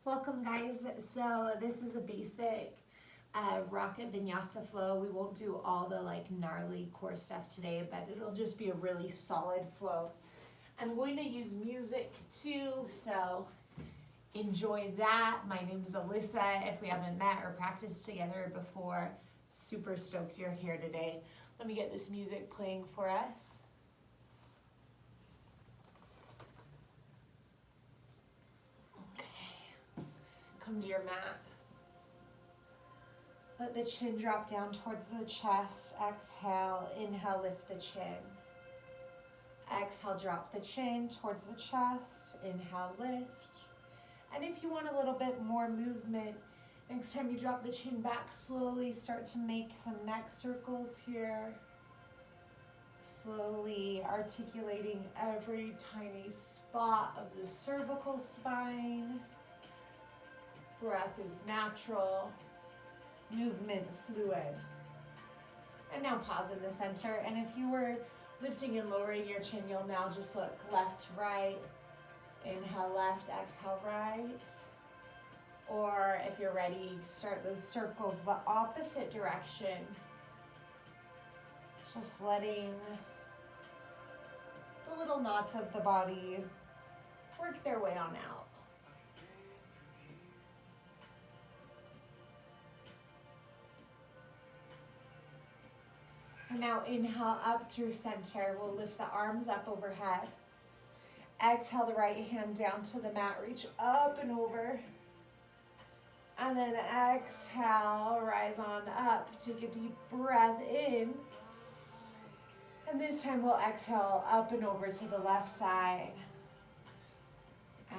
Welcome guys. So this is a basic rocket vinyasa flow. We won't do all the gnarly core stuff today, but it'll just be a really solid flow. I'm going to use music too, so enjoy that. My name's Alyssa. If we haven't met or practiced together before, super stoked you're here today. Let me get this music playing for us. Come to your mat. Let the chin drop down towards the chest. Exhale, inhale, lift the chin. Exhale, drop the chin towards the chest. Inhale, lift. And if you want a little bit more movement, next time you drop the chin back, slowly start to make some neck circles here. Slowly articulating every tiny spot of the cervical spine. Breath is natural, movement fluid. And now pause in the center. And if you were lifting and lowering your chin, you'll now just look left, right. Inhale left, exhale right. Or if you're ready, start those circles the opposite direction. Just letting the little knots of the body work their way on out. And now inhale up through center. We'll lift the arms up overhead. Exhale the right hand down to the mat. Reach up and over. And then exhale, rise on up. Take a deep breath in. And this time we'll exhale up and over to the left side.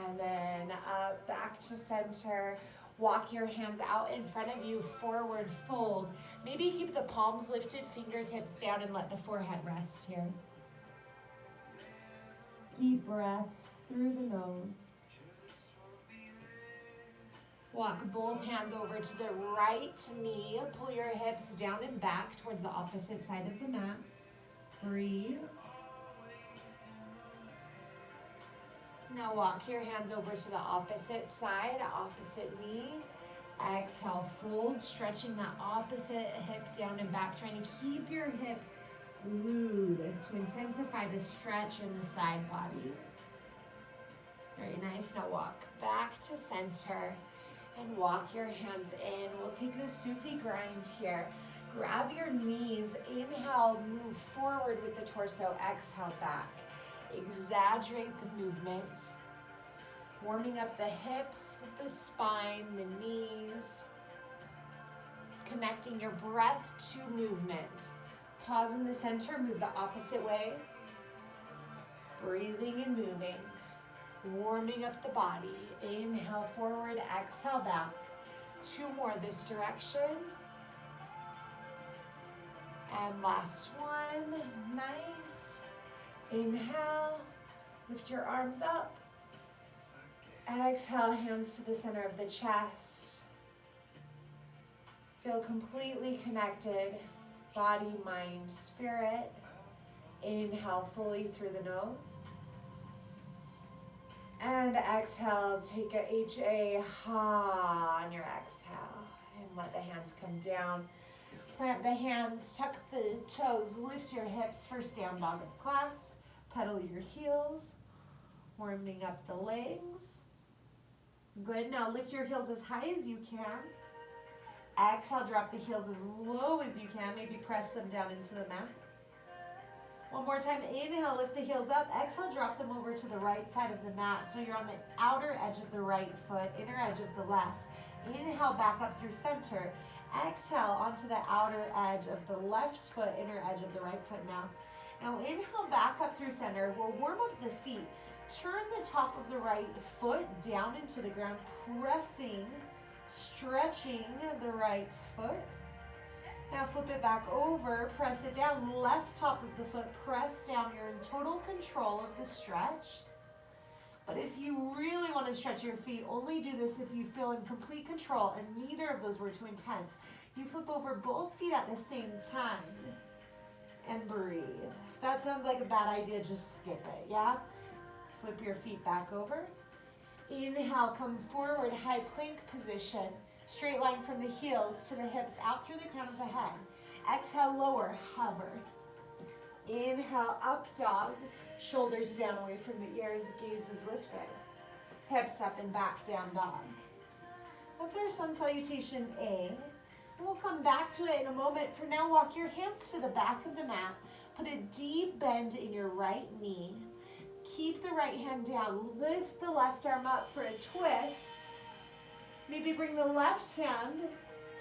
And then up, back to center. Walk your hands out in front of you, forward fold. Maybe keep the palms lifted, fingertips down, and let the forehead rest here. Deep breaths through the nose. Walk both hands over to the right knee. Pull your hips down and back towards the opposite side of the mat. Breathe. Now walk your hands over to the opposite side, opposite knee. Exhale, fold, stretching that opposite hip down and back, trying to keep your hip glued to intensify the stretch in the side body. Very nice. Now walk back to center and walk your hands in. We'll take the Sufi grind here. Grab your knees. Inhale, move forward with the torso. Exhale, back. Exaggerate the movement, warming up the hips, the spine, the knees, connecting your breath to movement. Pause in the center, move the opposite way, breathing and moving, warming up the body. Inhale forward, exhale back. Two more this direction. And last one, nice. Inhale, lift your arms up. Exhale, hands to the center of the chest. Feel completely connected, body, mind, spirit. Inhale fully through the nose. And exhale, take a H-A, ha on your exhale. And let the hands come down. Plant the hands, tuck the toes, lift your hips for down dog of class. Pedal your heels, warming up the legs. Good, now lift your heels as high as you can. Exhale, drop the heels as low as you can. Maybe press them down into the mat. One more time, inhale, lift the heels up. Exhale, drop them over to the right side of the mat. So you're on the outer edge of the right foot, inner edge of the left. Inhale, back up through center. Exhale onto the outer edge of the left foot, inner edge of the right foot now. Now inhale back up through center. We'll warm up the feet. Turn the top of the right foot down into the ground, pressing, stretching the right foot. Now flip it back over, press it down, left top of the foot, press down. You're in total control of the stretch. But if you really want to stretch your feet, only do this if you feel in complete control and neither of those were too intense. You flip over both feet at the same time and breathe. If that sounds like a bad idea, just skip it, yeah? Flip your feet back over. Inhale, come forward, high plank position. Straight line from the heels to the hips, out through the crown of the head. Exhale, lower, hover. Inhale, up dog. Shoulders down away from the ears, gaze is lifted. Hips up and back, down dog. That's our sun salutation A. And we'll come back to it in a moment. For now, walk your hands to the back of the mat. Put a deep bend in your right knee. Keep the right hand down. Lift the left arm up for a twist. Maybe bring the left hand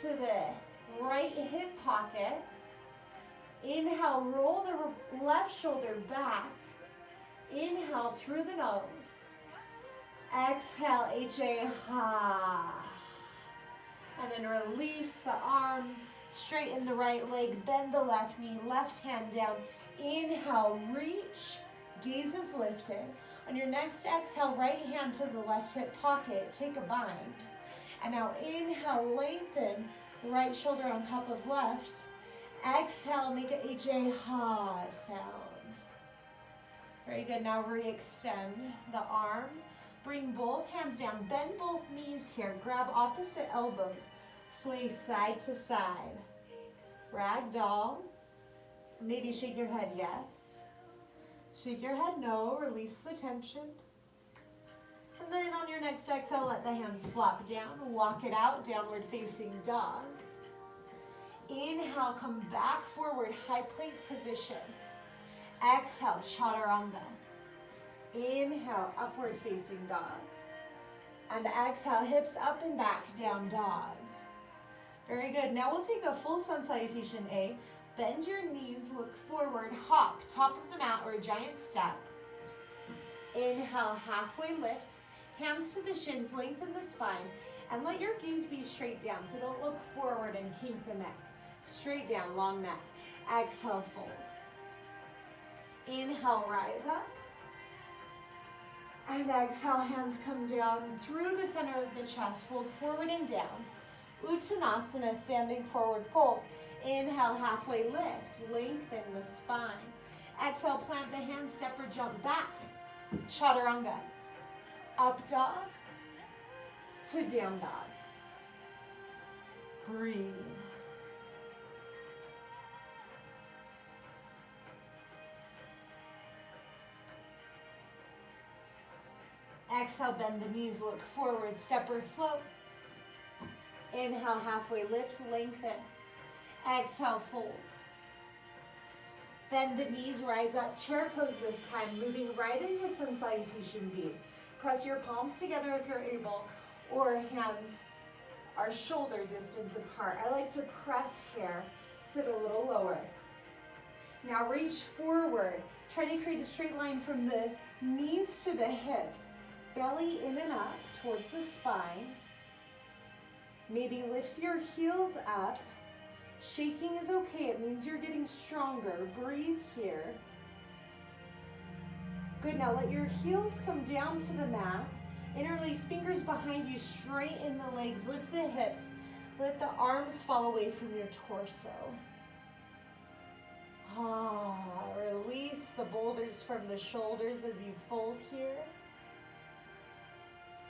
to the right hip pocket. Inhale, roll the left shoulder back. Inhale through the nose. Exhale, HA, ha. And then release the arm, straighten the right leg, bend the left knee, left hand down. Inhale, reach, gaze is lifted. On your next exhale, right hand to the left hip pocket, take a bind. And now inhale, lengthen, right shoulder on top of left. Exhale, make a HA, ha sound. Very good, now re-extend the arm. Bring both hands down, bend both knees here, grab opposite elbows, sway side to side. Ragdoll, maybe shake your head yes. Shake your head no, release the tension. And then on your next exhale, let the hands flop down, walk it out, downward facing dog. Inhale, come back forward, high plank position. Exhale, chaturanga. Inhale, upward facing dog. And exhale, hips up and back, down dog. Very good. Now we'll take a full sun salutation A. Bend your knees, look forward, hop, top of the mat or a giant step. Inhale, halfway lift. Hands to the shins, lengthen the spine. And let your gaze be straight down, so don't look forward and kink the neck. Straight down, long neck. Exhale, fold. Inhale, rise up. And exhale, hands come down through the center of the chest, fold forward and down. Uttanasana, standing forward fold. Inhale, halfway lift, lengthen the spine. Exhale, plant the hands, step or jump back. Chaturanga. Up dog to down dog. Breathe. Exhale, bend the knees, look forward, step or float. Inhale, halfway lift, lengthen. Exhale, fold. Bend the knees, rise up, chair pose this time, moving right into sun salutation B. Press your palms together if you're able, or hands are shoulder distance apart. I like to press here, sit a little lower. Now reach forward. Try to create a straight line from the knees to the hips. Belly in and up towards the spine. Maybe lift your heels up. Shaking is okay, it means you're getting stronger. Breathe here. Good, now let your heels come down to the mat. Interlace fingers behind you, straighten the legs, lift the hips. Let the arms fall away from your torso. Release the boulders from the shoulders as you fold here.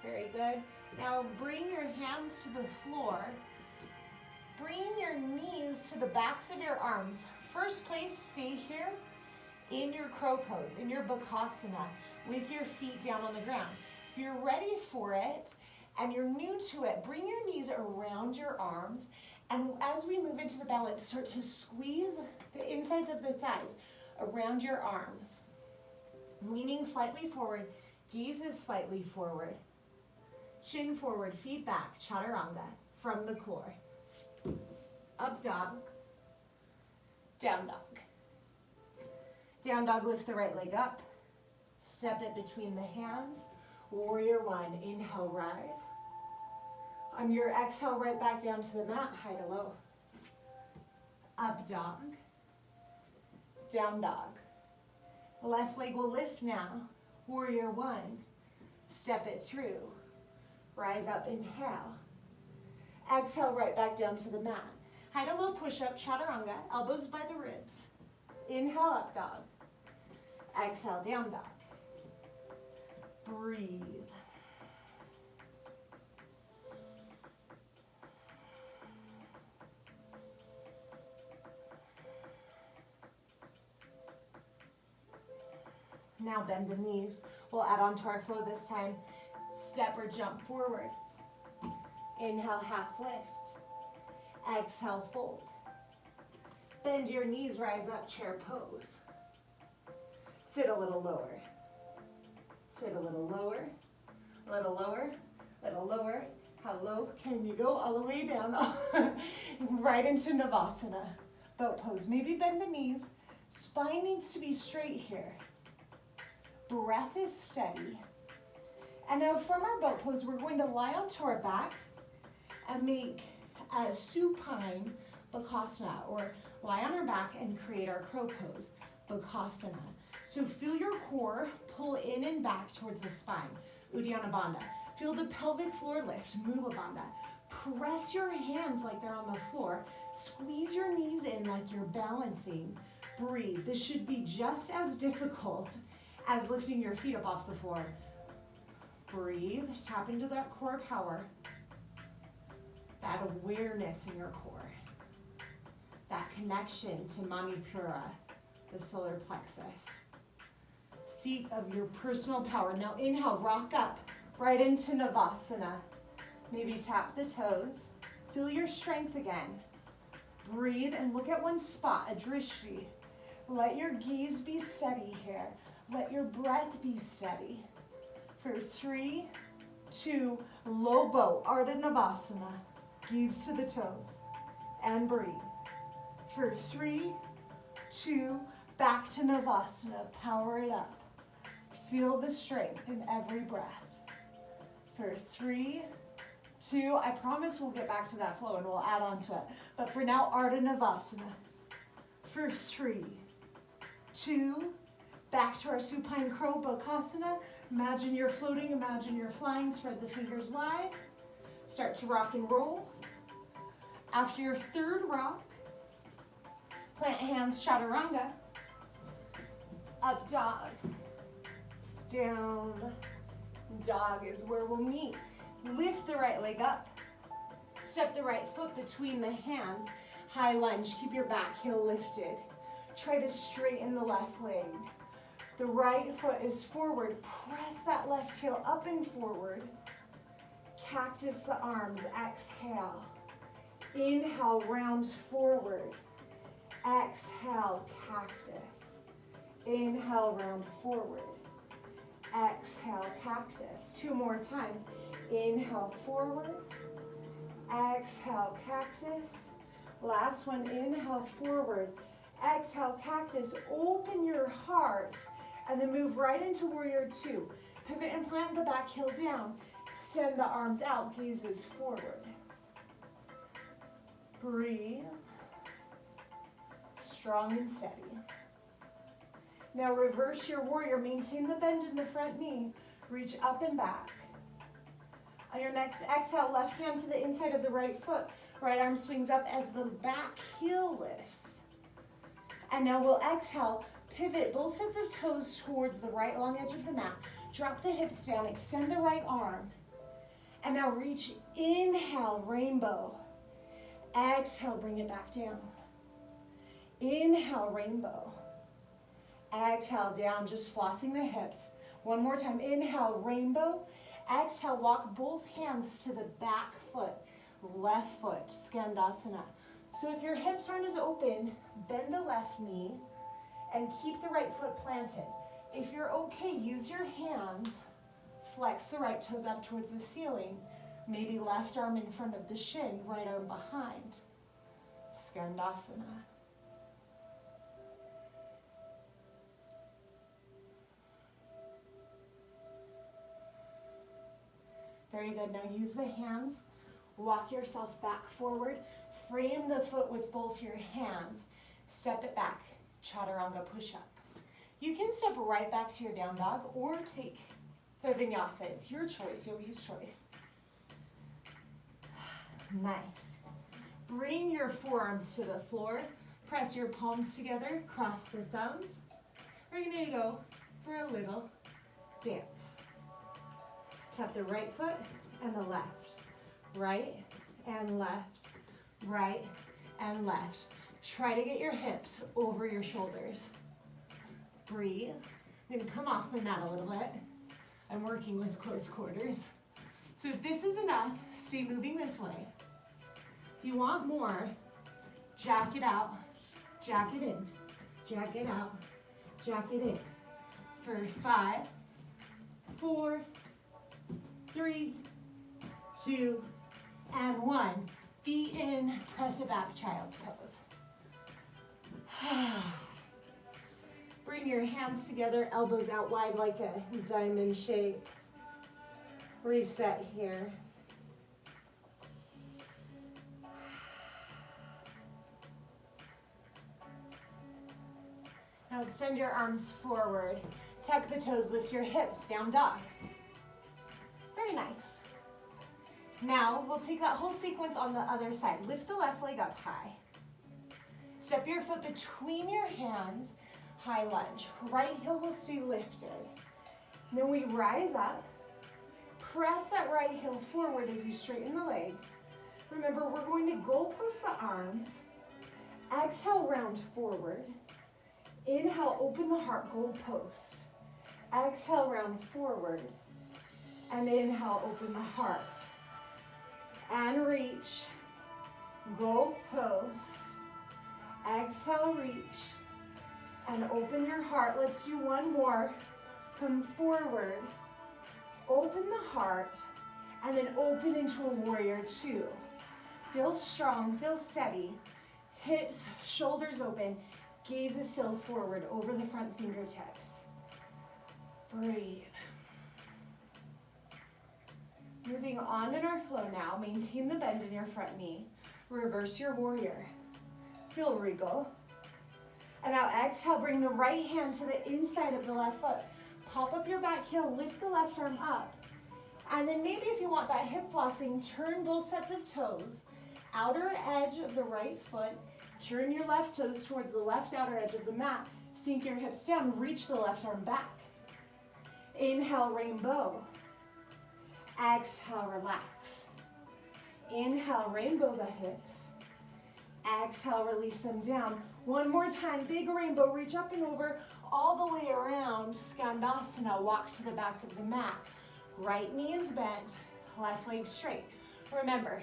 Very good. Now bring your hands to the floor. Bring your knees to the backs of your arms. First place, stay here in your crow pose, in your Bakasana, with your feet down on the ground. If you're ready for it and you're new to it, bring your knees around your arms. And as we move into the balance, start to squeeze the insides of the thighs around your arms. Leaning slightly forward, gaze is slightly forward. Chin forward, feet back, chaturanga from the core. Up dog, down dog. Down dog, lift the right leg up. Step it between the hands. Warrior one, inhale, rise. On your exhale, right back down to the mat, high to low. Up dog, down dog. Left leg will lift now. Warrior one, step it through. Rise up, inhale. Exhale, right back down to the mat. High to low push-up, chaturanga, elbows by the ribs. Inhale, up dog. Exhale, down dog. Breathe. Now bend the knees. We'll add on to our flow this time. Step or jump forward. Inhale, half lift. Exhale, fold. Bend your knees, rise up, chair pose. Sit a little lower. Sit a little lower, little lower, little lower. How low can you go? All the way down, right into Navasana. Boat pose, maybe bend the knees. Spine needs to be straight here. Breath is steady. And now from our boat pose, we're going to lie onto our back and make a supine Bakasana, or lie on our back and create our crow pose, Bakasana. So feel your core pull in and back towards the spine, Uddiyana Bandha. Feel the pelvic floor lift, Mula Bandha. Press your hands like they're on the floor. Squeeze your knees in like you're balancing. Breathe. This should be just as difficult as lifting your feet up off the floor. Breathe. Tap into that core power. That awareness in your core. That connection to Manipura, the solar plexus. Seat of your personal power. Now inhale, rock up right into Navasana. Maybe tap the toes. Feel your strength again. Breathe and look at one spot, a drishti. Let your gaze be steady here. Let your breath be steady. For 3, 2, low boat, Ardha Navasana. Gaze to the toes and breathe. For 3, 2, back to Navasana. Power it up. Feel the strength in every breath. For 3, 2, I promise we'll get back to that flow and we'll add on to it. But for now, Ardha Navasana. For 3, 2, back to our supine crow Bakasana. Imagine you're floating, imagine you're flying. Spread the fingers wide. Start to rock and roll. After your third rock, plant hands, chaturanga. Up dog. Down dog is where we'll meet. Lift the right leg up. Step the right foot between the hands. High lunge, keep your back heel lifted. Try to straighten the left leg. The right foot is forward. Press that left heel up and forward. Cactus the arms, exhale. Inhale, round forward. Exhale, cactus. Inhale, round forward. Exhale, cactus. 2 more times. Inhale, forward. Exhale, cactus. Last one, inhale, forward. Exhale, cactus. Open your heart and then move right into warrior 2. Pivot and plant the back heel down. Extend the arms out, gazes forward. Breathe. Strong and steady. Now reverse your warrior. Maintain the bend in the front knee. Reach up and back. On your next exhale, left hand to the inside of the right foot. Right arm swings up as the back heel lifts. And now we'll exhale, pivot both sets of toes towards the right long edge of the mat. Drop the hips down, extend the right arm. And now reach, inhale, rainbow. Exhale, bring it back down. Inhale, rainbow. Exhale, down, just flossing the hips. One more time, inhale, rainbow. Exhale, walk both hands to the back foot, left foot, Skandasana. So if your hips aren't as open, bend the left knee and keep the right foot planted. If you're okay, use your hands, flex the right toes up towards the ceiling, maybe left arm in front of the shin, right arm behind, Skandasana. Very good. Now use the hands. Walk yourself back forward. Frame the foot with both your hands. Step it back. Chaturanga push-up. You can step right back to your down dog or take the vinyasa. It's your choice, yogi's choice. Nice. Bring your forearms to the floor. Press your palms together. Cross your thumbs. We're going to go for a little dance. Tap the right foot and the left. Right and left. Right and left. Try to get your hips over your shoulders. Breathe. I'm gonna come off the mat a little bit. I'm working with close quarters. So if this is enough, stay moving this way. If you want more, jack it out, jack it in, jack it out, jack it in. For 5, 4, 3, 2, and 1. Feet in, press it back, child's pose. Bring your hands together, elbows out wide like a diamond shape. Reset here. Now extend your arms forward. Tuck the toes, lift your hips, down dog. Very nice. Now we'll take that whole sequence on the other side. Lift the left leg up high. Step your foot between your hands, high lunge. Right heel will stay lifted. Then we rise up. Press that right heel forward as we straighten the leg. Remember, we're going to goalpost the arms. Exhale, round forward. Inhale, open the heart, goalpost. Exhale, round forward. And inhale, open the heart. And reach. Goalpost. Exhale, reach. And open your heart. Let's do one more. Come forward. Open the heart. And then open into a warrior two. Feel strong, feel steady. Hips, shoulders open. Gaze is still forward over the front fingertips. Breathe. Moving on in our flow now. Maintain the bend in your front knee. Reverse your warrior. Feel regal. And now exhale, bring the right hand to the inside of the left foot. Pop up your back heel, lift the left arm up. And then maybe if you want that hip flossing, turn both sets of toes. Outer edge of the right foot. Turn your left toes towards the left outer edge of the mat. Sink your hips down, reach the left arm back. Inhale, rainbow. Exhale, relax. Inhale, rainbow the hips. Exhale, release them down. One more time, big rainbow, reach up and over, all the way around. Skandasana, walk to the back of the mat. Right knee is bent, left leg straight. Remember,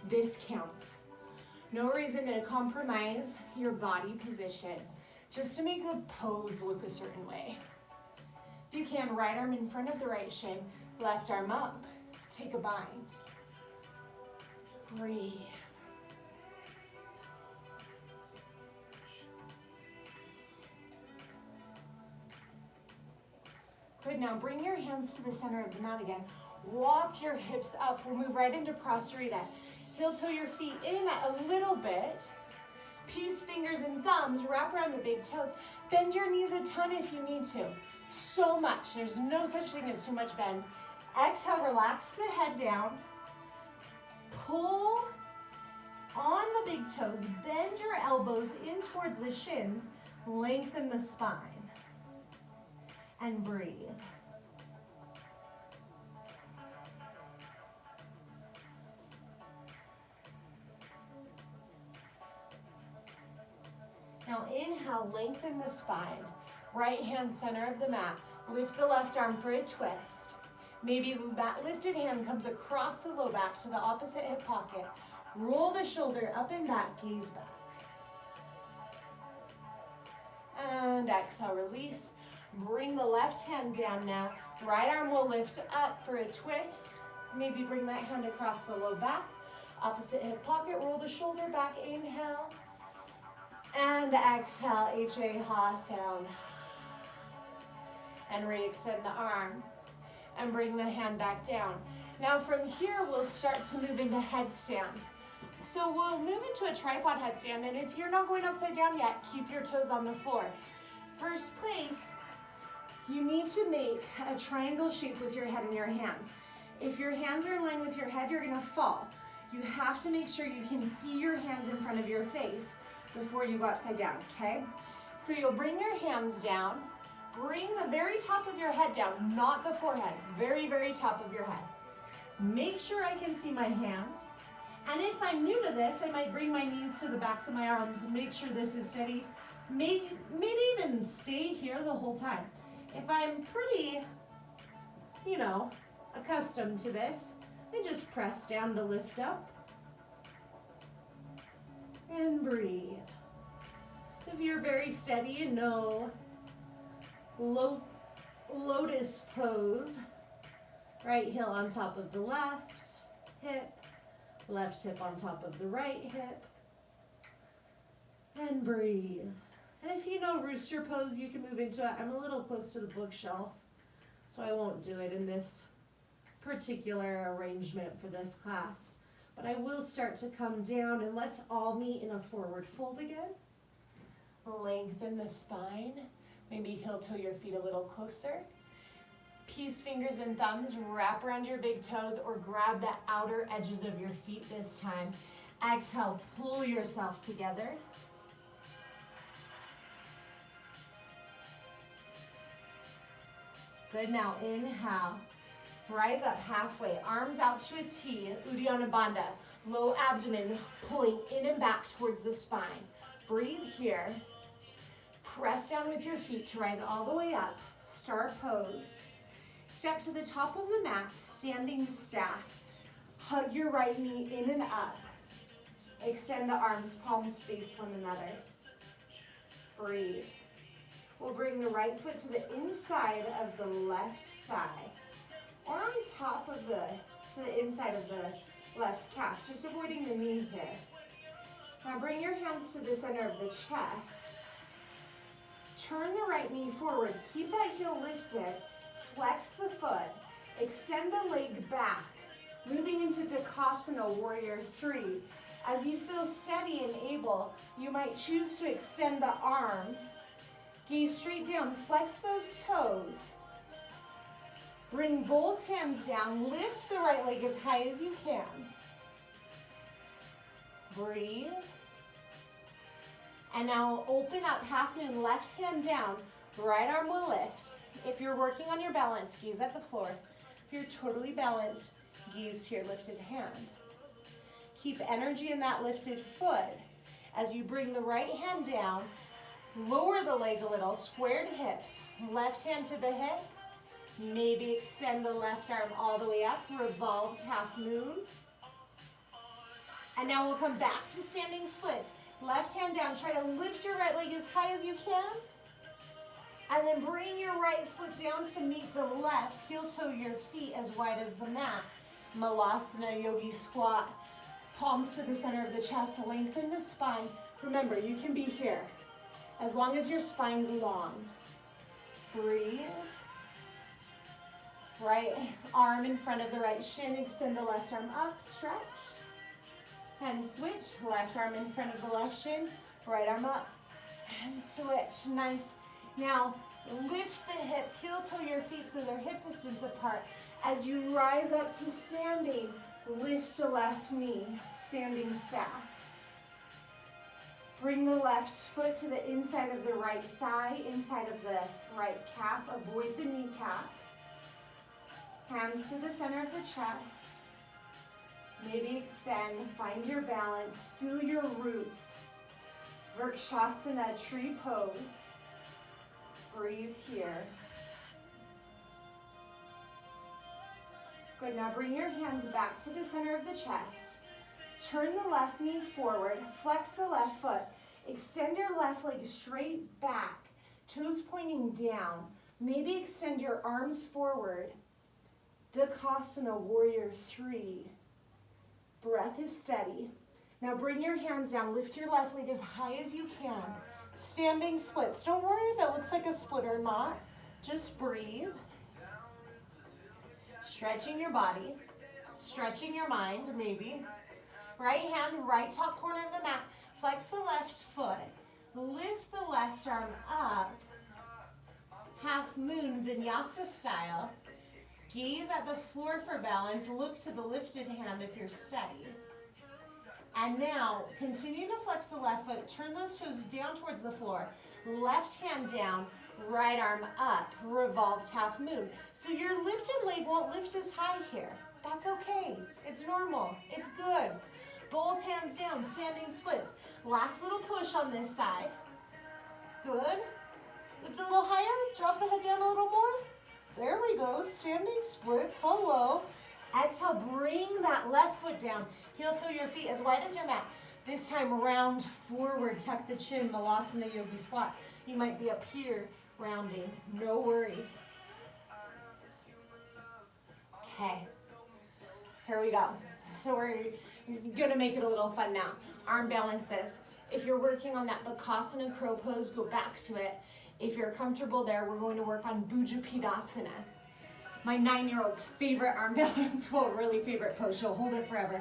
this counts. No reason to compromise your body position just to make the pose look a certain way. If you can, right arm in front of the right shin, left arm up, take a bind. Breathe. Good, now bring your hands to the center of the mat again. Walk your hips up, we'll move right into Prasarita. Heel toe your feet in a little bit. Peace, fingers and thumbs, wrap around the big toes. Bend your knees a ton if you need to. So much, there's no such thing as too much bend. Exhale, relax the head down. Pull on the big toes, bend your elbows in towards the shins, lengthen the spine, and breathe. Now inhale, lengthen the spine. Right hand center of the mat. Lift the left arm for a twist. Maybe that lifted hand comes across the low back to the opposite hip pocket. Roll the shoulder up and back, gaze back. And exhale, release. Bring the left hand down now. Right arm will lift up for a twist. Maybe bring that hand across the low back. Opposite hip pocket, roll the shoulder back, inhale. And exhale, Ha sound. And re-extend the arm. And bring the hand back down. Now from here, we'll start to move into headstand. So we'll move into a tripod headstand, and if you're not going upside down yet, keep your toes on the floor. First place, you need to make a triangle shape with your head and your hands. If your hands are in line with your head, you're gonna fall. You have to make sure you can see your hands in front of your face before you go upside down, okay? So you'll bring your hands down, bring the very top of your head down, not the forehead, very, very top of your head. Make sure I can see my hands. And if I'm new to this, I might bring my knees to the backs of my arms and make sure this is steady. Maybe even stay here the whole time. If I'm pretty, accustomed to this, I just press down to lift up and breathe. If you're very steady and know lotus pose, right heel on top of the left hip on top of the right hip, and breathe. And if you know rooster pose, you can move into it. I'm a little close to the bookshelf, so I won't do it in this particular arrangement for this class. But I will start to come down, and let's all meet in a forward fold again. Lengthen the spine. Maybe heel toe your feet a little closer. Peace fingers and thumbs wrap around your big toes or grab the outer edges of your feet this time. Exhale, pull yourself together. Good, now inhale. Rise up halfway, arms out to a T, Uddiyana Bandha. Low abdomen pulling in and back towards the spine. Breathe here. Press down with your feet to rise all the way up. Star pose. Step to the top of the mat, standing staff. Hug your right knee in and up. Extend the arms, palms face one another. Breathe. We'll bring the right foot to the inside of the left thigh, or on top of to the inside of the left calf, just avoiding the knee here. Now bring your hands to the center of the chest. Turn the right knee forward. Keep that heel lifted. Flex the foot. Extend the leg back. Moving into Dakasana, Warrior 3. As you feel steady and able, you might choose to extend the arms. Gaze straight down. Flex those toes. Bring both hands down. Lift the right leg as high as you can. Breathe. And now open up, half moon, left hand down. Right arm will lift. If you're working on your balance, gaze at the floor. If you're totally balanced, gaze to your lifted hand. Keep energy in that lifted foot. As you bring the right hand down, lower the leg a little, squared hips. Left hand to the hip. Maybe extend the left arm all the way up, revolved half moon. And now we'll come back to standing splits. Left hand down, try to lift your right leg as high as you can. And then bring your right foot down to meet the left. Heel toe your feet as wide as the mat. Malasana, yogi squat. Palms to the center of the chest, lengthen the spine. Remember, you can be here as long as your spine's long. Breathe. Right arm in front of the right shin, extend the left arm up, stretch. And switch, left arm in front of the left shin, right arm up, and switch. Nice. Now, lift the hips, heel toe your feet so they're hip distance apart. As you rise up to standing, lift the left knee, standing staff. Bring the left foot to the inside of the right thigh, inside of the right calf. Avoid the kneecap. Hands to the center of the chest. Maybe extend, find your balance, feel your roots. Vrikshasana, tree pose. Breathe here. Good, now bring your hands back to the center of the chest. Turn the left knee forward, flex the left foot. Extend your left leg straight back, toes pointing down. Maybe extend your arms forward. Dakasana, Warrior 3. Breath is steady. Now bring your hands down. Lift your left leg as high as you can. Standing splits. Don't worry if it looks like a split or not. Just breathe. Stretching your body. Stretching your mind, maybe. Right hand, right top corner of the mat. Flex the left foot. Lift the left arm up. Half moon, vinyasa style. Gaze at the floor for balance. Look to the lifted hand if you're steady. And now, continue to flex the left foot. Turn those toes down towards the floor. Left hand down, right arm up. Revolved half moon. So your lifted leg won't lift as high here. That's okay. It's normal. It's good. Both hands down, standing splits. Last little push on this side. Good. Lift a little higher, drop the head down a little more. There we go, standing splits, hello. Exhale, bring that left foot down. Heel to your feet as wide as your mat. This time round forward, tuck the chin, Malasana Yogi Squat. You might be up here rounding, no worries. Okay, here we go. So we're gonna make it a little fun now. Arm balances. If you're working on that Bakasana crow pose, go back to it. If you're comfortable there, we're going to work on Bhujapadasana. My 9-year-old's favorite arm balance, well, really favorite pose. She'll hold it forever.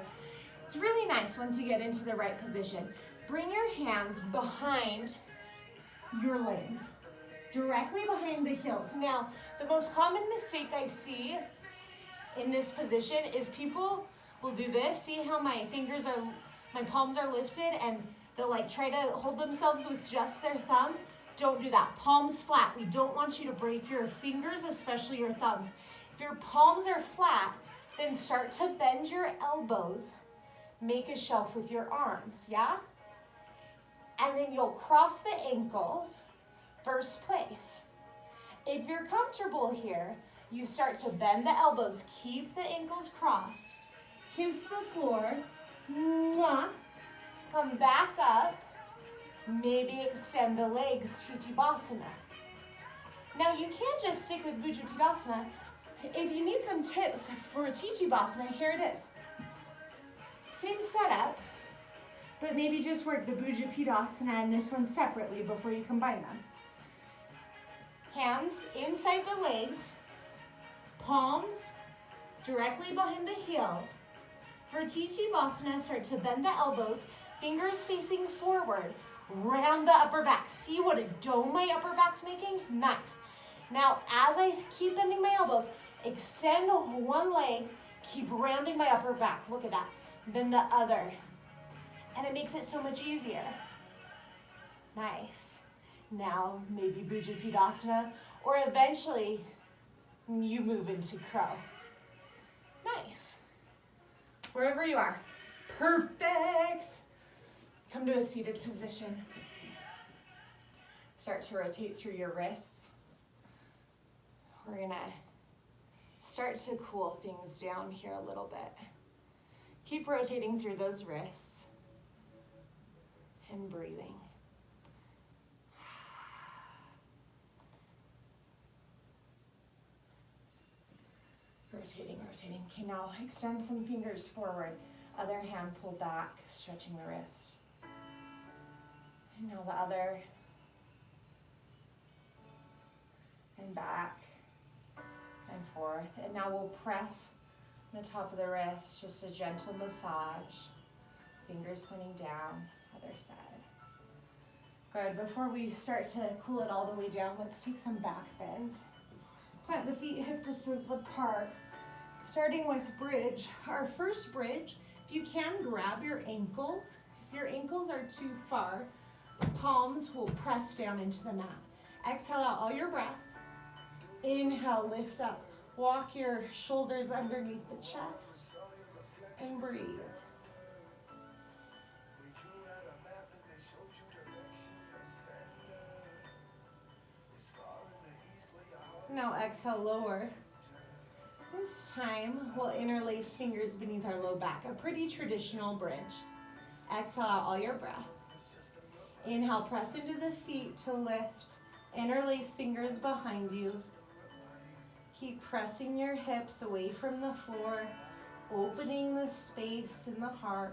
It's really nice once you get into the right position. Bring your hands behind your legs, directly behind the heels. Now, the most common mistake I see in this position is people will do this. See how my palms are lifted and they'll like try to hold themselves with just their thumb? Don't do that. Palms flat. We don't want you to break your fingers, especially your thumbs. If your palms are flat, then start to bend your elbows. Make a shelf with your arms, yeah? And then you'll cross the ankles, first place. If you're comfortable here, you start to bend the elbows. Keep the ankles crossed. Kiss the floor. Mwah. Come back up. Maybe extend the legs, Titibhasana. Now you can't just stick with Bhujapadasana. If you need some tips for Titibhasana, here it is. Same setup, but maybe just work the Bhujapadasana and this one separately before you combine them. Hands inside the legs, palms directly behind the heels. For Titibhasana, start to bend the elbows, fingers facing forward. Round the upper back. See what a dome my upper back's making? Nice. Now, as I keep bending my elbows, extend one leg, keep rounding my upper back. Look at that. Then the other. And it makes it so much easier. Nice. Now, maybe Bhujapadasana, or eventually you move into crow. Nice. Wherever you are. Perfect. Come to a seated position. Start to rotate through your wrists. We're gonna start to cool things down here a little bit. Keep rotating through those wrists and breathing. Rotating, rotating. Okay, now extend some fingers forward. Other hand pull back, stretching the wrist. And now the other. And back and forth. And now we'll press the top of the wrist, just a gentle massage. Fingers pointing down, other side. Good, before we start to cool it all the way down, let's take some back bends. Plant the feet hip distance apart. Starting with bridge. Our first bridge, if you can, grab your ankles. If your ankles are too far, palms will press down into the mat. Exhale out all your breath. Inhale, lift up. Walk your shoulders underneath the chest and breathe. Now exhale, lower. This time, we'll interlace fingers beneath our low back. A pretty traditional bridge. Exhale out all your breath. Inhale, press into the feet to lift. Interlace fingers behind you. Keep pressing your hips away from the floor, opening the space in the heart.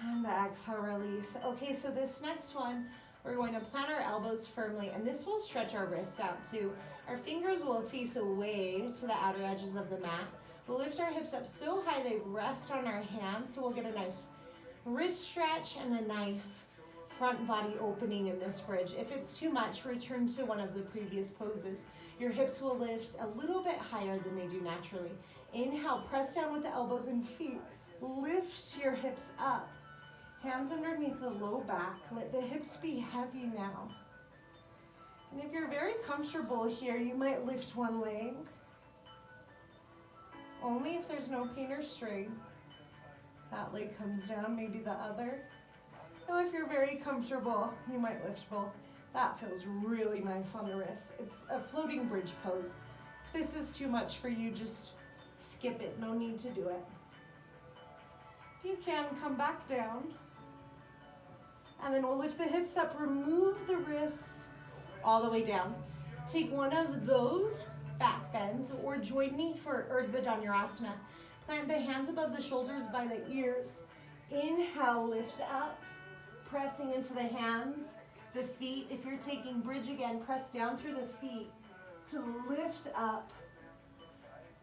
And exhale, release. Okay, so this next one, we're going to plant our elbows firmly, and this will stretch our wrists out too. Our fingers will face away to the outer edges of the mat. We'll lift our hips up so high they rest on our hands, so we'll get a nice wrist stretch and a nice front body opening in this bridge. If it's too much, return to one of the previous poses. Your hips will lift a little bit higher than they do naturally. Inhale, press down with the elbows and feet. Lift your hips up. Hands underneath the low back. Let the hips be heavy now. And if you're very comfortable here, you might lift one leg. Only if there's no pain or strain. That leg comes down, maybe the other. Now if you're very comfortable, you might lift both. That feels really nice on the wrists. It's a floating bridge pose. If this is too much for you, just skip it. No need to do it. You can come back down. And then we'll lift the hips up, remove the wrists all the way down. Take one of those back bends or join me for Urdhva Dhanurasana. Plant the hands above the shoulders by the ears. Inhale, lift up, pressing into the hands, the feet. If you're taking bridge again, press down through the feet to lift up.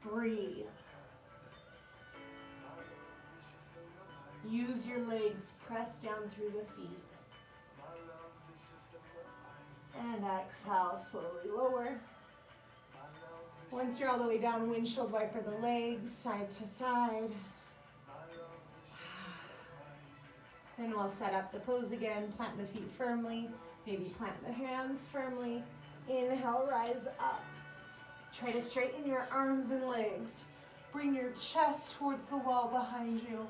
Breathe. Use your legs, press down through the feet. And exhale, slowly lower. Once you're all the way down, windshield wiper the legs, side to side. Then we'll set up the pose again, plant the feet firmly, maybe plant the hands firmly. Inhale, rise up. Try to straighten your arms and legs. Bring your chest towards the wall behind you,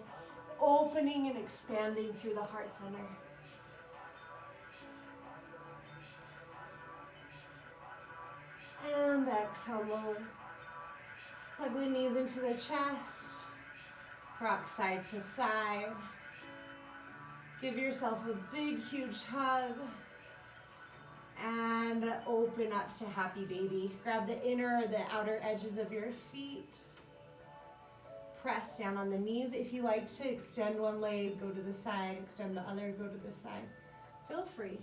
opening and expanding through the heart center. And exhale, lower. Hug the knees into the chest. Rock side to side. Give yourself a big, huge hug. And open up to happy baby. Grab the inner or the outer edges of your feet. Press down on the knees. If you like to extend one leg, go to the side. Extend the other, go to the side. Feel free.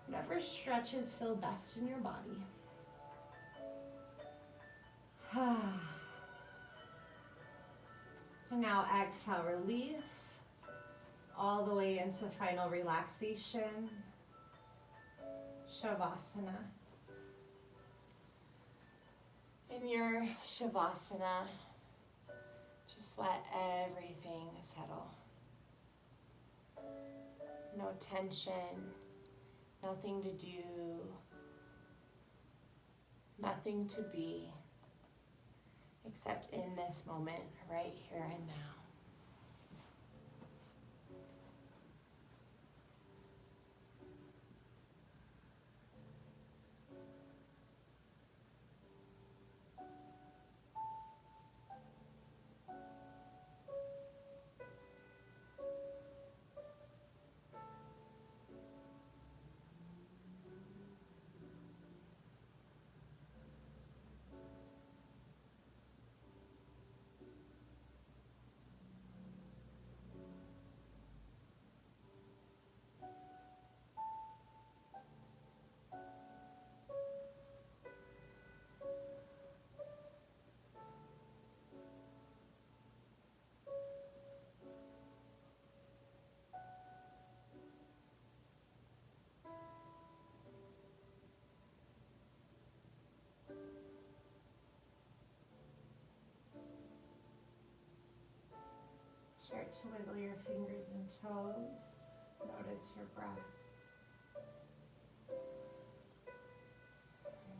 Whatever stretches feel best in your body. And now exhale, release. All the way into final relaxation. Shavasana. In your Shavasana, just let everything settle. No tension, nothing to do, nothing to be, except in this moment, right here and now. Start to wiggle your fingers and toes. Notice your breath.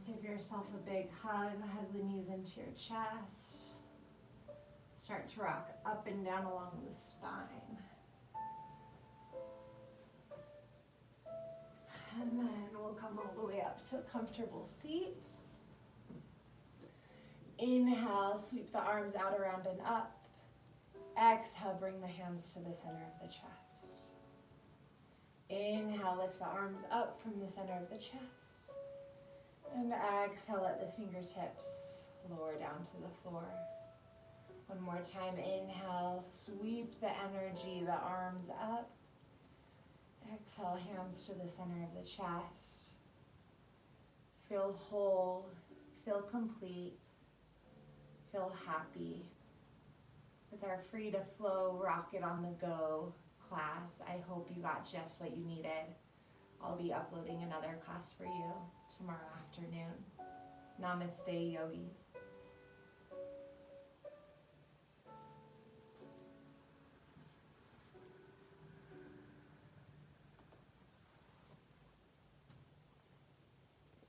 Give yourself a big hug. Hug the knees into your chest. Start to rock up and down along the spine. And then we'll come all the way up to a comfortable seat. Inhale, sweep the arms out, around, and up. Exhale, bring the hands to the center of the chest. Inhale, lift the arms up from the center of the chest. And exhale, let the fingertips lower down to the floor. One more time, inhale, sweep the energy, the arms up. Exhale, hands to the center of the chest. Feel whole, feel complete, feel happy. With our Free to Flow Rocket on the Go class, I hope you got just what you needed. I'll be uploading another class for you tomorrow afternoon. Namaste, yogis.